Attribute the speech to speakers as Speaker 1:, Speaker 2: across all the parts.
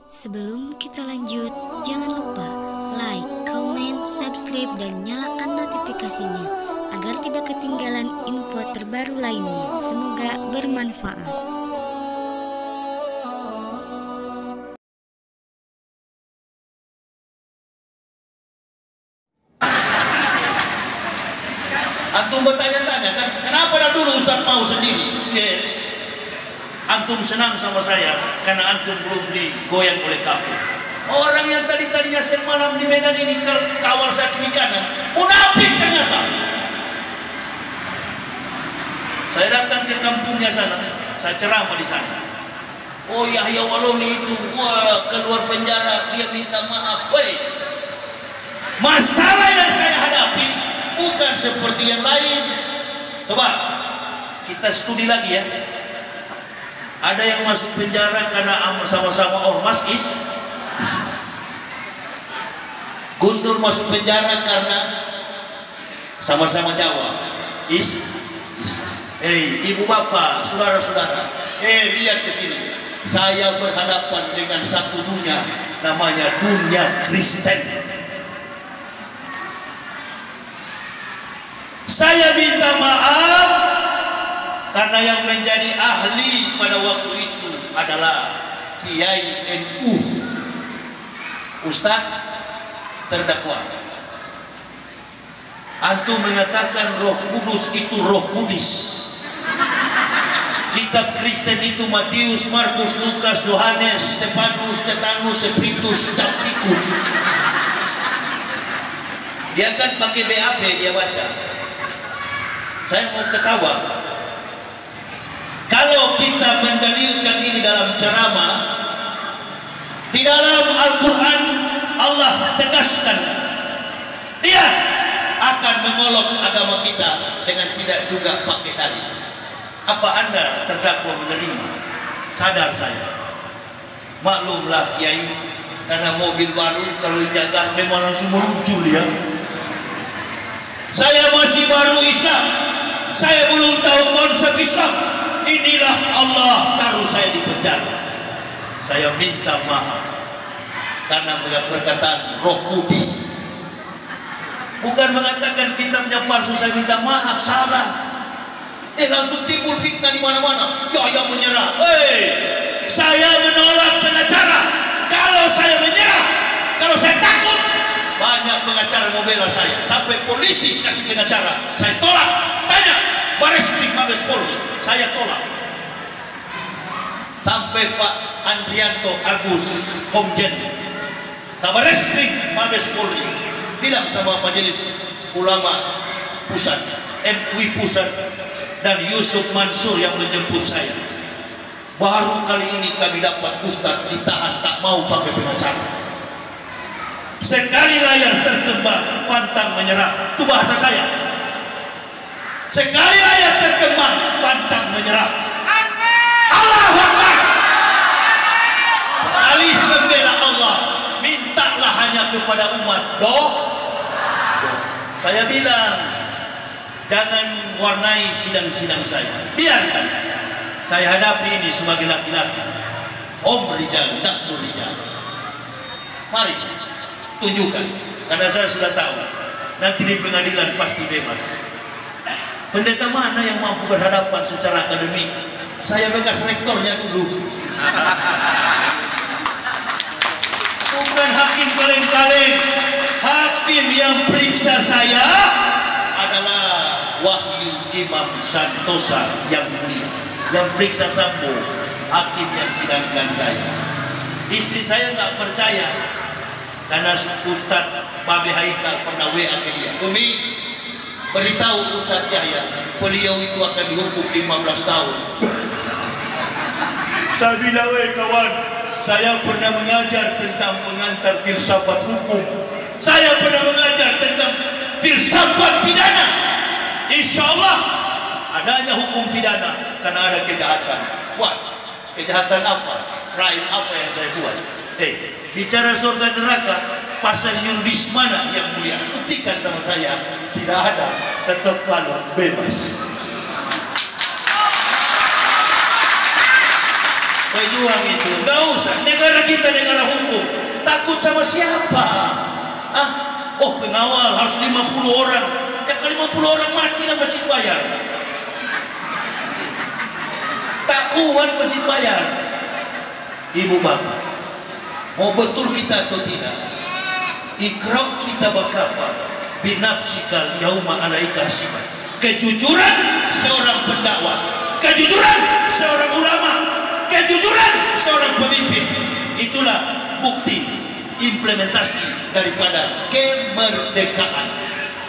Speaker 1: Sebelum kita lanjut, jangan lupa like, comment, subscribe, dan nyalakan notifikasinya agar tidak ketinggalan info terbaru lainnya. Semoga bermanfaat.
Speaker 2: Antum bertanya-tanya kan, kenapa dah dulu Ustaz mau sendiri? Yes, antum senang sama saya karena antum belum digoyang oleh kafir. Orang yang tadinya siang malam di Medan ini kawal saya kiri kanan, munafik ternyata. Saya datang ke kampungnya sana, saya ceramah di sana. Oh Yahya Waloni itu, wah keluar penjara, dia minta maaf. Woi, masalah yang saya hadapi bukan seperti yang lain. Coba kita studi lagi ya. Ada yang masuk penjara karena sama-sama ormas Gus Dur masuk penjara karena sama-sama Jawa ibu bapak, saudara-saudara, lihat ke sini. Saya berhadapan dengan satu dunia, namanya dunia Kristen. Saya minta maaf karena yang menjadi ahli pada waktu itu adalah Kiai NU, Ustadz terdakwa. Antum mengatakan Roh Kudus itu Roh Kudus. Kitab Kristen itu Matius, Markus, Lukas, Yohanes, Stefanus, Stetanus, Spiritus, Capticus. Dia kan pakai BAP dia baca. Saya mau ketawa. Kalau kita mendalilkan ini dalam ceramah, di dalam Al-Quran Allah tegaskan dia akan mengolok agama kita dengan tidak juga pakai dalil. Apa anda terdakwa menerima? Sadar saya. Maklumlah Kiai, karena mobil baru kalau dijaga memang langsung meluncur dia. Saya masih baru Islam, saya belum tahu konsep Islam. Inilah Allah taruh saya di penjara. Saya minta maaf karena perkataan Roh Kudus. Bukan mengatakan kitabnya palsu, saya minta maaf, salah. Langsung timbul fitnah di mana-mana. Ya yang menyerah. Saya menolak pengacara. Kalau saya menyerah, kalau saya takut, banyak pengacara mau bela saya. Sampai polisi kasih pengacara, saya tolak. Tanya Bareskrim Mabes Polri, saya tolak. Sampai Pak Andrianto Agus Komjen Kabar Reskrim Mabes Polri bilang sama Majelis Ulama Pusat, MUI Pusat, dan Yusuf Mansur yang menjemput saya, baru kali ini kami dapat Ustaz ditahan tak mau pakai pengacara. Sekali layar terkembang pantang menyerah, itu bahasa saya. Sekali layar terkembang pantang menyerah. Allahu Akbar. Alih membela Allah, mintalah hanya kepada umat. Saya bilang, jangan warnai sidang-sidang saya. Biarkan saya hadapi ini sebagai laki-laki. Om Rijal, Daktur Rijal. Mari tunjukkan, karena saya sudah tahu nanti di pengadilan pasti bebas. Pendeta mana yang mampu berhadapan secara akademik? Saya bekas rektornya dulu. Bukan hakim kaleng-kaleng. Hakim yang periksa saya adalah Wahyu Imam Santosa yang mulia. Yang periksa Sambo, hakim yang sidangkan saya. Istri saya nggak percaya karena Ustaz Babe Haikal pernah WA ke dia. Umi, beritahu Ustaz Yahya, beliau itu akan dihukum 15 tahun. Saya bilang, kawan, saya pernah mengajar tentang pengantar filsafat hukum. Saya pernah mengajar tentang filsafat pidana. Insya Allah adanya hukum pidana karena ada kejahatan. Wah, kejahatan apa? Crime apa yang saya buat? Bicara surga neraka, pasal yuridis mana yang mulia? Buktikan sama saya. Tidak ada, tetap kalau bebas. uang itu. Nggak usah. Negara kita negara hukum. Takut sama siapa? Ah, oh pengawal harus 50 orang. Ya kalau 50 orang mati lah masih bayar. Tak kuat masih bayar. Ibu bapak, mau betul kita atau tidak? Iqra kita bakafah binafsikal yauma alaika hasiban. Kejujuran seorang pendakwah, kejujuran seorang ulama, kejujuran seorang pemimpin, itulah bukti implementasi daripada kemerdekaan.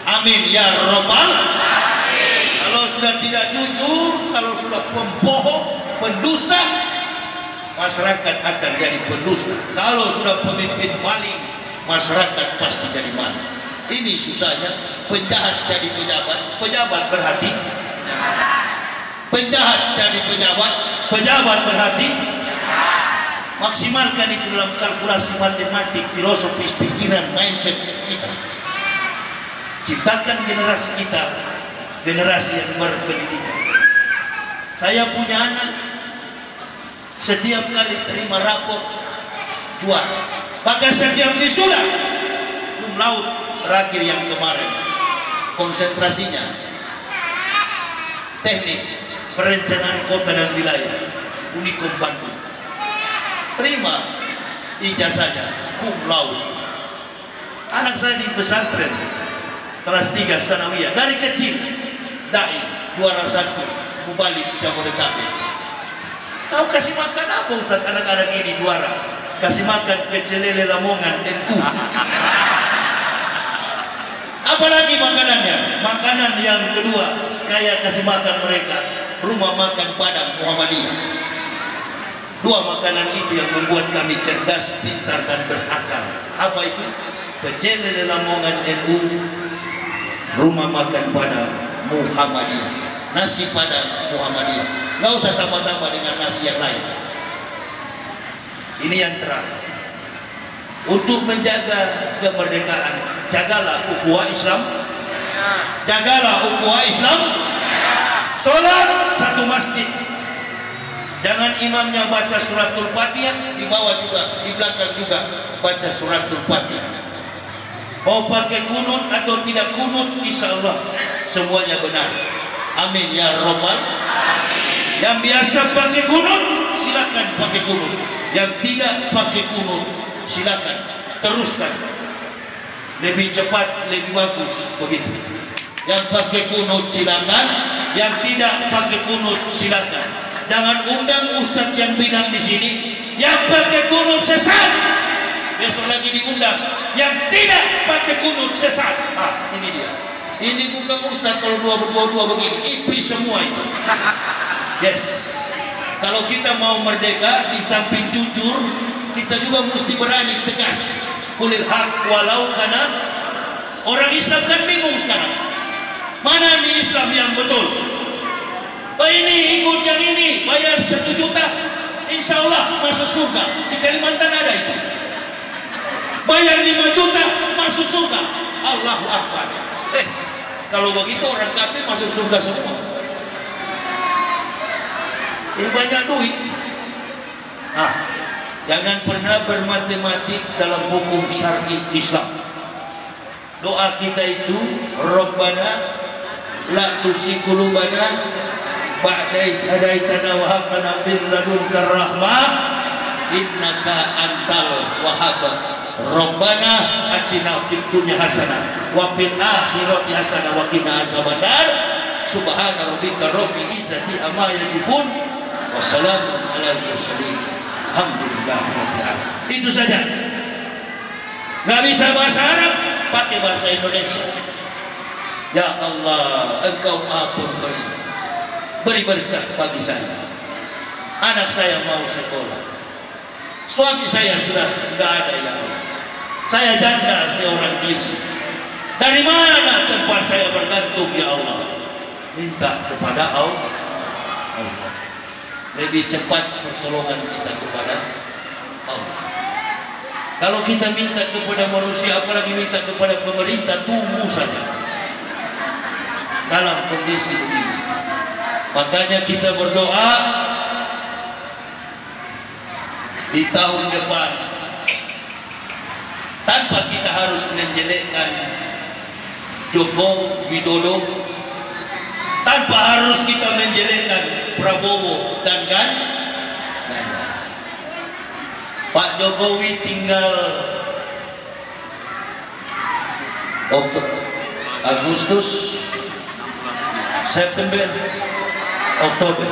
Speaker 2: Amin ya rabbal alamin. Kalau sudah tidak jujur, kalau sudah pembohong, pendusta, masyarakat akan jadi pendusta. Kalau sudah pemimpin maling, masyarakat pasti jadi maling. Ini susahnya. Penjahat jadi pejabat, pejabat berhati. Penjahat jadi pejabat, pejabat berhati. Maksimalkan itu dalam kalkulasi matematik, filosofis, pikiran, mindset kita. Ciptakan generasi kita, generasi yang berpendidikan. Saya punya anak, setiap kali terima rapor juara, bahkan setiap wisuda cum laude terakhir yang kemarin, konsentrasinya teknik perencanaan kota dan wilayah Unikom Bandung, terima ijazahnya cum laude. Anak saya di pesantren kelas 3 sanawiyah, dari kecil dai juara 1 mubalik Jabodetabek. Kau kasih makan apa Ustaz anak-anak ini juara? Kasih makan pecel lele Lamongan NU. Apalagi makanannya? Makanan yang kedua, saya kasih makan mereka rumah makan Padang Muhammadiyah. Dua makanan itu yang membuat kami cerdas, pintar dan berakal. Apa itu? Pecel lele Lamongan NU, rumah makan Padang Muhammadiyah, nasi Padang Muhammadiyah. Nggak usah tambah-tambah dengan nasi yang lain. Ini yang terakhir. Untuk menjaga kemerdekaan, jagalah ukhuwah Islam. Jagalah ukhuwah Islam. Sholat satu masjid. Jangan imamnya baca suratul Fatihah, di bawah juga, di belakang juga baca suratul Fatihah. Mau pakai kunut atau tidak kunut, insya Allah semuanya benar. Amin ya rabbal alamin. Yang biasa pakai kunut, silakan pakai kunut. Yang tidak pakai kunut, silakan teruskan. Lebih cepat, lebih bagus begitu. Yang pakai kunut silakan, yang tidak pakai kunut silakan. Jangan undang ustaz yang bilang di sini, yang pakai kunut sesat. Besok lagi diundang, yang tidak pakai kunut sesat. Ah, ini dia. Ini bukan ustaz kalau dua begini, ipis semua itu. Yes. Kalau kita mau merdeka, di samping jujur, kita juga mesti berani tegas. Kulil haq walau kana. Orang Islam kan bingung sekarang. Mana nih Islam yang betul? Oh ini ikut yang ini, bayar 1 juta, insya Allah masuk surga. Di Kalimantan ada itu. Bayar 5 juta, masuk surga. Allahu Akbar. Kalau begitu orang kafir masuk surga semua. Banyak duit. Jangan pernah bermatematik dalam hukum syar'i Islam. Doa kita itu, Rabbana la tuzigh qulubana ba'da idh hadaitana wa hab lana min ladunka rahmah innaka antal wahhab. Rabbana atina fid dunya hasanah wa fil akhirati hasanah wa qina azabannar. Subhana rabbika rabbil izzati amma yasifun. Wassalamu ala mursalin. Alhamdulillah. Itu saja. Nggak bisa bahasa Arab, pakai bahasa Indonesia. Ya Allah, Engkau Maha Pemberi. Beri berkah bagi saya. Anak saya mau sekolah. Suami saya sudah nggak ada yang. Saya janda seorang diri. Dari mana tempat saya bergantung ya Allah? Minta kepada Allah. Lebih cepat pertolongan kita kepada Allah. Kalau kita minta kepada manusia, apalagi minta kepada pemerintah, tunggu saja dalam kondisi begini. Makanya kita berdoa, di tahun depan, tanpa kita harus menjelekkan Joko Widodo, tanpa harus kita menjelekkan Prabowo dan Ganjar. Pak Jokowi tinggal Agustus, September, Oktober,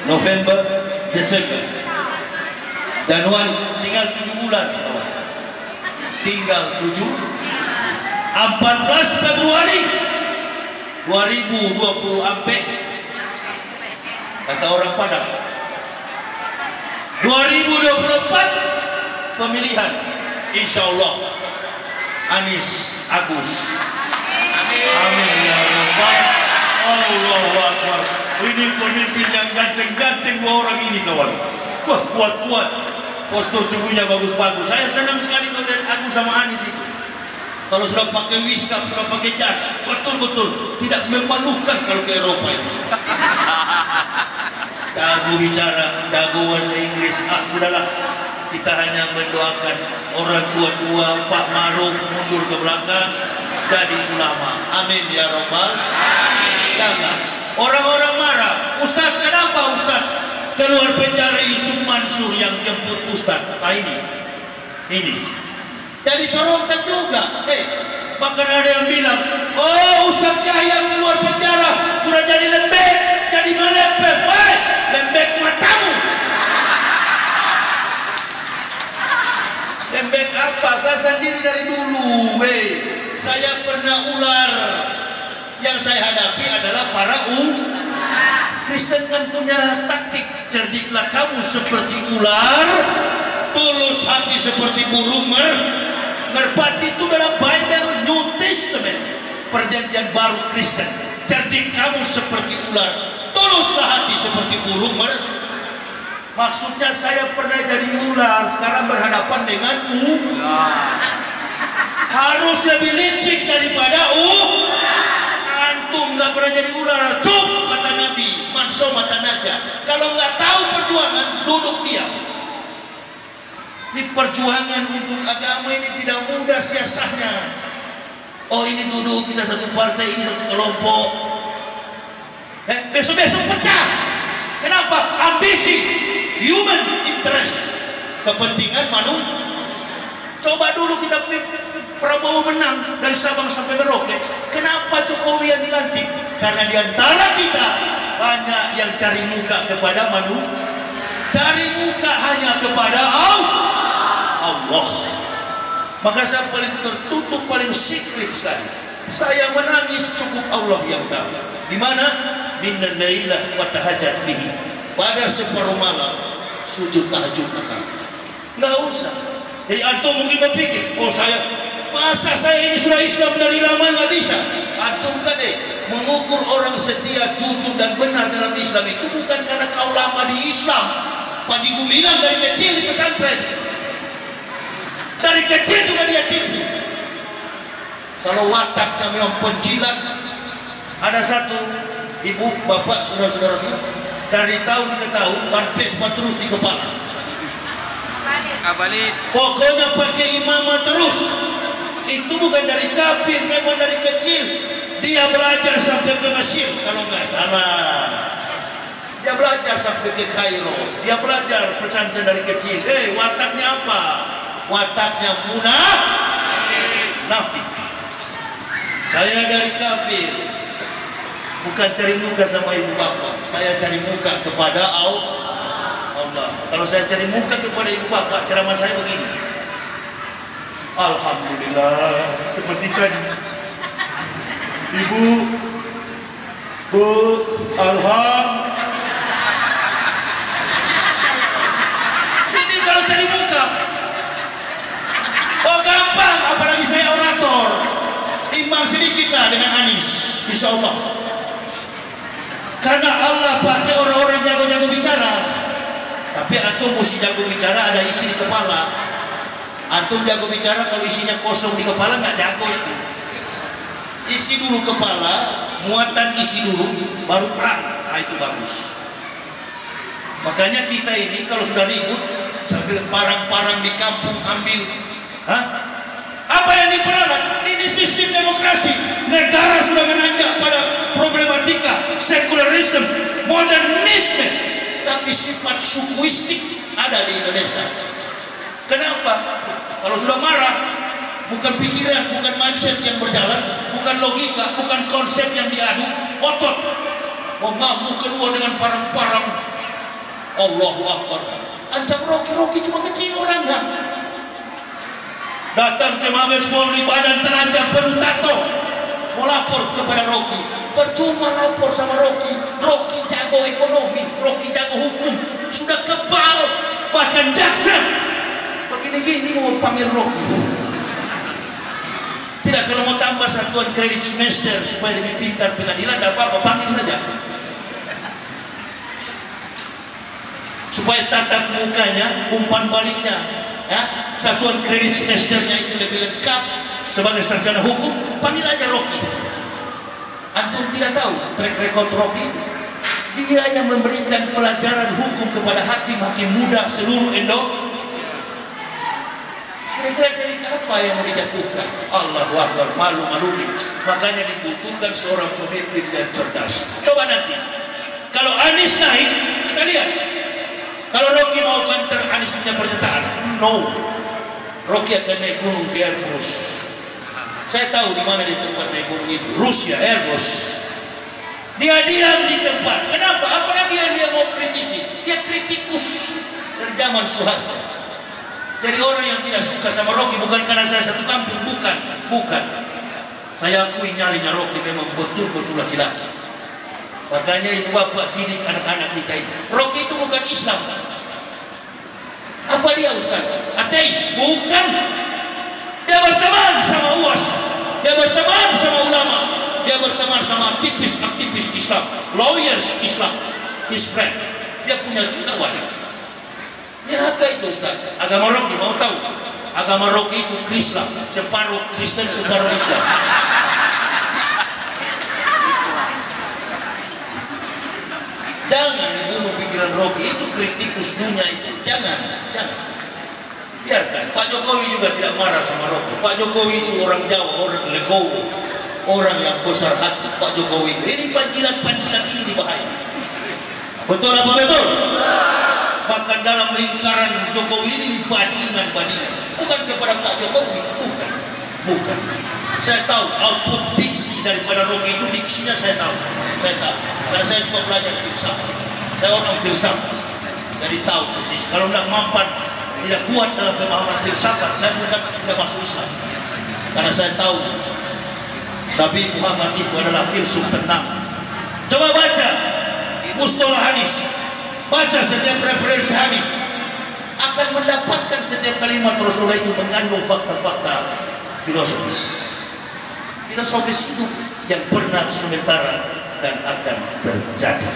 Speaker 2: November, Desember, Januari, tinggal 7 bulan. Tinggal 7. 14 Februari 2020 ampe, kata orang Padang. 2024 pemilihan, insya Allah Anies Agus. Amin ya Rabbal. Allahu Akbar. Ini pemimpin yang ganteng-ganteng dua orang ini kawan. Wah, kuat-kuat, postur tubuhnya bagus-bagus. Saya senang sekali melihat Agus sama Anies itu. Kalau sudah pakai wiskap, sudah pakai jas, betul-betul tidak memalukan kalau ke Eropa itu. Jago bicara, jago bahasa Inggris. Udahlah, kita hanya mendoakan orang tua-tua Pak Maruf mundur ke belakang jadi ulama. Amin ya Rabbal. Jangan orang-orang marah, Ustaz kenapa Ustaz keluar penjara Yusuf Mansur yang jemput Ustaz? Ini jadi sorotan juga. Bahkan ada yang bilang, oh Ustaz Yahya keluar penjara sudah jadi lembek, jadi melempem. Lembek matamu. Lembek apa? Saya sendiri dari dulu. Saya pernah ular. Yang saya hadapi adalah para Kristen kan punya taktik. Cerdiklah kamu seperti ular, tulus hati seperti burung merpati. Itu dalam Bible New Testament, perjanjian baru Kristen. Cerdik kamu seperti ular, tuluslah hati seperti burung Maksudnya saya pernah jadi ular, sekarang berhadapan dengan harus lebih licik daripada antum nggak pernah jadi ular. Cuk, kata Nabi, manso mata naja. Kalau nggak tahu perjuangan, duduk diam. Ini perjuangan untuk agama ini tidak mudah siasatnya. Oh ini duduk, kita satu partai, ini satu kelompok. Besok-besok pecah. Kenapa? Ambisi, human interest, kepentingan manusia. Coba dulu kita Prabowo menang dari Sabang sampai Merauke. Kenapa Jokowi yang dilantik? Karena diantara kita banyak yang cari muka kepada manusia, cari muka hanya kepada Allah. Maka saya paling tertutup, paling secret sekali. Saya menangis, cukup Allah yang tahu. Di mana? Minnal lailah wa tahajjat bihi. Pada separuh malam sujud tahajud maka. Enggak usah. Jadi antum mungkin berpikir, oh masa saya ini sudah Islam dari lama, nggak bisa. Antum kan mengukur orang setia, jujur dan benar dalam Islam itu bukan karena kau lama di Islam. Panji Gumilang dari kecil di pesantren. Dari kecil juga dia tipu. Kalau wataknya memang penjilat, ada satu ibu, bapak, saudara-saudaraku, dari tahun ke tahun ban Vespa terus di kepala. Pokoknya pakai imamah terus. Itu bukan dari kafir, memang dari kecil. Dia belajar sampai ke Mesir kalau nggak salah. Dia belajar sampai ke Kairo. Dia belajar pesantren dari kecil. Wataknya apa? Wataknya munafik. Saya dari kafir, bukan cari muka sama ibu bapak. Saya cari muka kepada Allah. Kalau saya cari muka kepada ibu bapak, ceramah saya begini. Alhamdulillah, seperti tadi. Ibu, Bu, Ini kalau cari muka. Oh gampang, apalagi saya orator. Imbang sedikit lah dengan Anies, insya Allah. Karena Allah pakai orang-orang jago-jago bicara. Tapi antum mesti jago bicara ada isi di kepala. Antum jago bicara kalau isinya kosong di kepala nggak jago itu. Isi dulu kepala, muatan isi dulu, baru perang. Nah itu bagus. Makanya kita ini kalau sudah ribut, parang-parang di kampung ambil. Hah? Apa yang diperalat? Ini sistem demokrasi. Negara sudah menanjak pada problematika sekularisme, modernisme, tapi sifat sukuistik ada di Indonesia. Kenapa? Kalau sudah marah, bukan pikiran, bukan mindset yang berjalan, bukan logika, bukan konsep yang diadu, otot. Mengamuk keluar dengan parang-parang. Allahu Akbar. Ancam Rocky cuma kecil orangnya. Datang ke Mabes Polri, badan telanjang penuh tato, mau lapor kepada Rocky. Percuma lapor sama Rocky. Rocky jago ekonomi, Rocky jago hukum, sudah kebal, bahkan jaksa. Begini-gini mau panggil Rocky. Tidak, kalau mau tambah satuan kredit semester supaya lebih pintar pengadilan, tidak apa-apa, panggil saja. Supaya tatap mukanya, umpan baliknya, ya, satuan kredit semesternya itu lebih lengkap sebagai sarjana hukum, panggil aja Rocky. Antum tidak tahu track record Rocky? Dia yang memberikan pelajaran hukum kepada hakim-hakim muda seluruh Indo. Kira-kira delik apa yang mau dijatuhkan? Allahu Akbar, malu-maluin. Makanya dibutuhkan seorang pemimpin yang cerdas. Coba nanti, kalau Anies naik, kita lihat. Kalau Rocky mau kantor Anies punya pernyataan, no. Rocky akan naik gunung ke Elbrus. Saya tahu di mana di tempat naik gunung itu, Rusia, Elbrus. Dia diam di tempat. Kenapa? Apalagi yang dia mau kritisi? Dia kritikus dari zaman Soeharto. Jadi orang yang tidak suka sama Rocky bukan karena saya satu kampung, bukan. Saya akui nyalinya Rocky memang betul-betul laki-laki. Makanya itu bapak didik anak-anak kita ini. Rocky itu bukan Islam. Apa dia Ustaz? Ateis? Bukan. Dia berteman sama UAS, dia berteman sama ulama, dia berteman sama aktivis Islam, lawyers Islam, his friend. Dia punya kawan. Ini apa itu Ustaz? Agama Rocky, mau tahu? Agama Rocky itu Islam, separuh Kristen, separuh Islam. Jangan dibunuh pikiran Rocky, itu kritikus dunia itu. Jangan. Biarkan. Pak Jokowi juga tidak marah sama Rocky. Pak Jokowi itu orang Jawa, orang legowo, orang yang besar hati. Pak Jokowi ini panjilan ini bahaya. Betul apa betul? Bahkan dalam lingkaran Jokowi ini bandingan. Bukan kepada Pak Jokowi, bukan. Saya tahu output diksi daripada Rocky itu, diksinya saya tahu. Karena saya juga belajar filsafat. Saya orang filsafat, jadi tahu persis. Kalau tidak mampan, tidak kuat dalam pemahaman filsafat, saya bukan tidak masuk Islam. Karena saya tahu Nabi Muhammad itu adalah filsuf tenang. Coba baca mustalah hadis, baca setiap referensi hadis, akan mendapatkan setiap kalimat Rasulullah itu mengandung fakta-fakta filosofis. Filosofis itu yang pernah sementara dan akan terjadi.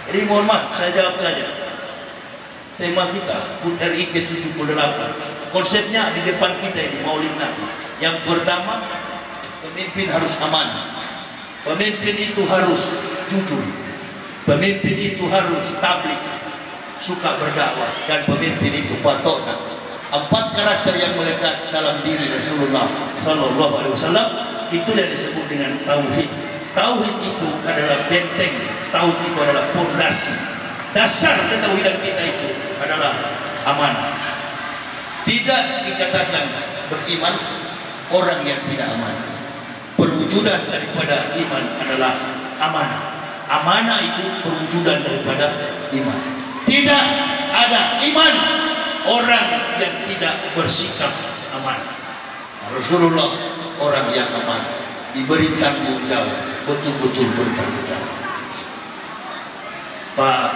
Speaker 2: Jadi mohon maaf, saya jawab saja. Tema kita HUT RI ke-78, konsepnya di depan kita ini Maulid Nabi. Yang pertama, pemimpin harus amanah, pemimpin itu harus jujur, pemimpin itu harus tabligh, suka berdakwah, dan pemimpin itu fatona. 4 karakter yang melekat dalam diri Rasulullah Sallallahu Alaihi Wasallam, itu yang disebut dengan tauhid. Tauhid itu adalah benteng, tauhid itu adalah pondasi. Dasar ketauhidan kita itu adalah amanah. Tidak dikatakan beriman orang yang tidak amanah. Perwujudan daripada iman adalah amanah. Amanah itu perwujudan daripada iman. Tidak ada iman orang yang tidak bersikap amanah. Rasulullah orang yang amanah, diberi tanggung jawab, betul-betul bertanggung jawab. Pak,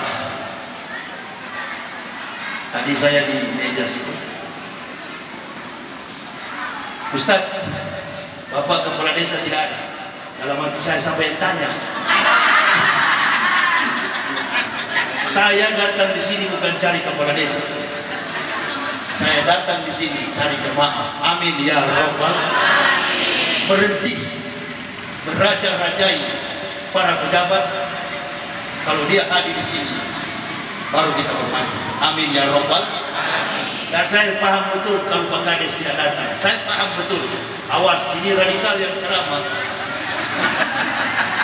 Speaker 2: tadi saya di meja situ, Ustaz, Bapak kepala desa tidak ada. Dalam hati saya sampai tanya, saya datang di sini bukan cari kepala desa, saya datang di sini cari jemaah. Amin ya Rabbal. Berhenti beraja-rajai para pejabat. Kalau dia hadir di sini, baru kita hormati. Amin ya Rabbal. Dan saya paham betul kalau Pak Kades tidak datang. Saya paham betul. Awas, ini radikal yang ceramah.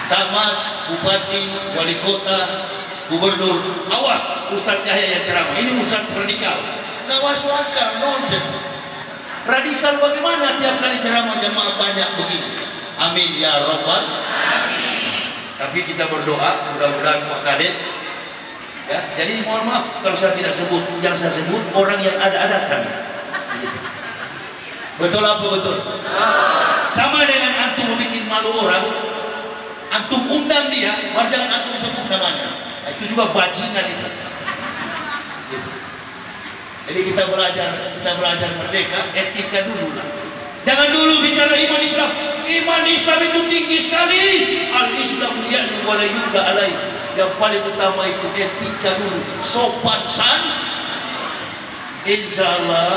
Speaker 2: Camat, bupati, wali kota, gubernur. Awas, Ustadz Yahya yang ceramah. Ini Ustadz radikal. Nggak masuk akal, nonsense. Radikal bagaimana tiap kali ceramah jemaah banyak begini? Amin ya Rabbal. Tapi kita berdoa, mudah-mudahan Pak Kades. Ya, jadi mohon maaf kalau saya tidak sebut. Yang saya sebut orang yang ada-adakan. Begitu. Betul apa betul? Sama dengan antum bikin malu orang, antum undang dia, jangan antum sebut namanya. Itu juga bajingan itu. Gitu. Jadi kita belajar merdeka, etika dulu lah. Jangan dulu bicara iman Islam. Iman Islam itu tinggi sekali. Al-Islamu ya'lu wa la yu'la alaihi. Yang paling utama itu etika dulu, sopan insya Allah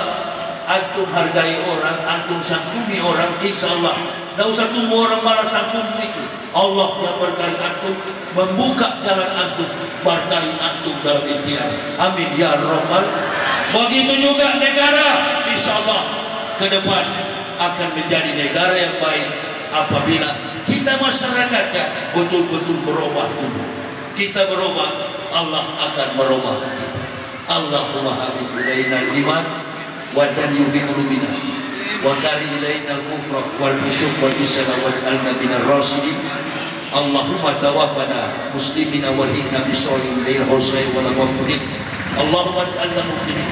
Speaker 2: antum hargai orang, antum santuni orang, insya Allah tidak usah tunggu orang balas santunmu itu. Allah yang berkahi antum, membuka jalan antum, berkahi antum dalam ikhtiar. Amin ya Rabbal. Begitu juga negara, insya Allah ke depan akan menjadi negara yang baik apabila kita masyarakatnya betul-betul berubah dulu. Kita berubah, Allah akan merubah kita. Allahumma habib ilaina al-iman wa zani fi qulubina wa kari ilaina al-kufra wal fusuq wal isyan waj'alna minar rasyidin. Allahumma tawaffana muslimina wal hikna bisolihin ghair husayn wala mabtulin. Allahumma ij'alna muflihin.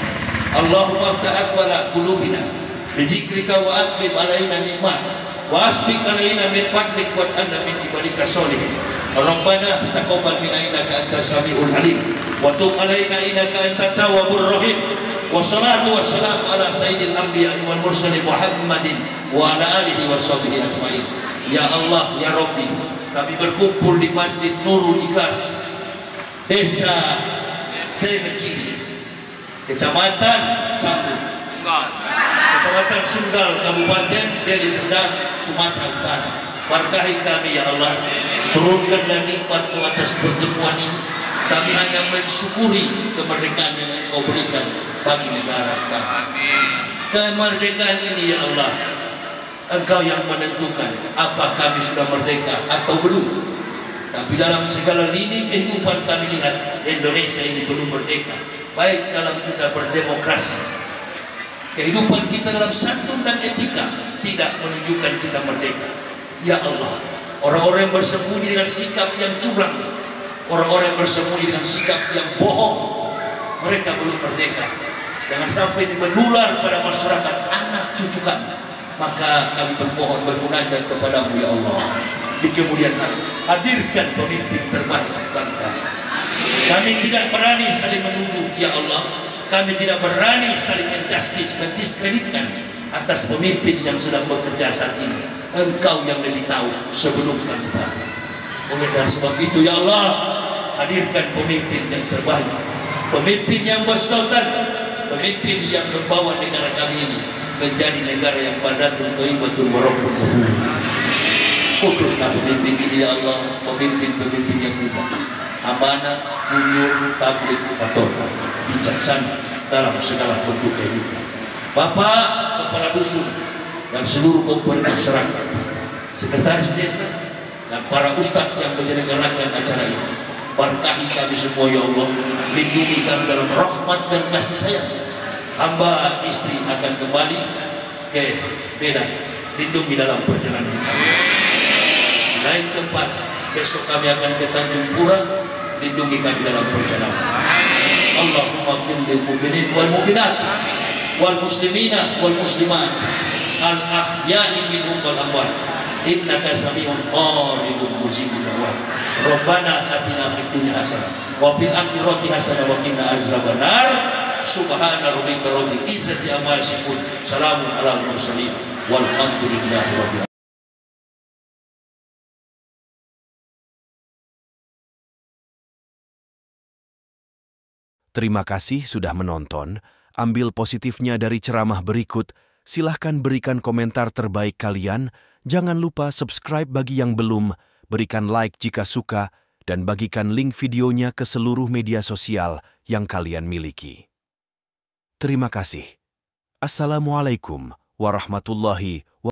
Speaker 2: Allahumma aftah akfala qulubina bidzikrika wa aqbib alaina ni'mat wa asbiq alaina min fadlik waj'alna min ibadika solihin. Rabbana taqabbal minna innaka antas samiul alim wa tub alaina innaka antat tawwabur rahim. Wassalatu wassalamu ala sayyidil anbiya'i wal mursalin Muhammadin wa ala alihi washabbihi ajmain. Ya Allah ya Rabbi, kami berkumpul di Masjid Nurul Ikhlas, Desa Cemecili, Kecamatan Sanggup, Kecamatan Sunggal, Kabupaten Deli Serdang, Sumatera Utara. Berkahi kami ya Allah, turunkanlah nikmat-Mu atas pertemuan ini. Kami hanya mensyukuri kemerdekaan yang Engkau berikan bagi negara kami. Kemerdekaan ini ya Allah, Engkau yang menentukan apa kami sudah merdeka atau belum. Tapi dalam segala lini kehidupan kami lihat Indonesia ini belum merdeka. Baik dalam kita berdemokrasi, kehidupan kita dalam santun dan etika tidak menunjukkan kita merdeka. Ya Allah, orang-orang yang bersembunyi dengan sikap yang curang, orang-orang yang bersembunyi dengan sikap yang bohong, mereka belum merdeka. Jangan sampai ini menular pada masyarakat anak cucu kami. Maka kami bermohon bermunajat kepadamu ya Allah, di kemudian hari hadirkan pemimpin terbaik bagi kami. Kami tidak berani saling menuduh ya Allah, kami tidak berani saling mendiskreditkan atas pemimpin yang sedang bekerja saat ini. Engkau yang lebih tahu sebelum kami tahu. Oleh dari sebab itu ya Allah, hadirkan pemimpin yang terbaik, pemimpin yang bersultan, pemimpin yang membawa negara kami ini menjadi negara yang badatun thayyibatun wa rabbun ghafur. Putuslah pemimpin ini ya Allah, pemimpin-pemimpin yang muda, amanah, jujur, tabligh, fatwa, bijaksana dalam segala bentuk kehidupan. Bapak kepala dusun dan seluruh komponen masyarakat, sekretaris desa dan para ustadz yang menyelenggarakan acara ini, berkahi kami semua ya Allah, lindungi kami dalam rahmat dan kasih sayang. Hamba istri akan kembali ke Medan, lindungi dalam perjalanan kami. Lain tempat, besok kami akan ke Tanjung Pura, lindungi kami dalam perjalanan. Allahumma fir lil mu'minin wal mu'minat wal muslimina wal muslimat al ahya'i minhum wal amwat innaka sami'un qaribun mujibud da'wat. Rabbana atina fid dunya hasanah wa fil akhirati hasanah wa qina azabannar. Subhana rabbika rabbil izzati amma yasifun, salamun alal mursalin walhamdulillahi rabbil alamin.
Speaker 3: Terima kasih sudah menonton. Ambil positifnya dari ceramah berikut. Silahkan berikan komentar terbaik kalian. Jangan lupa subscribe bagi yang belum, berikan like jika suka, dan bagikan link videonya ke seluruh media sosial yang kalian miliki. Terima kasih. Assalamualaikum warahmatullahi wabarakatuh.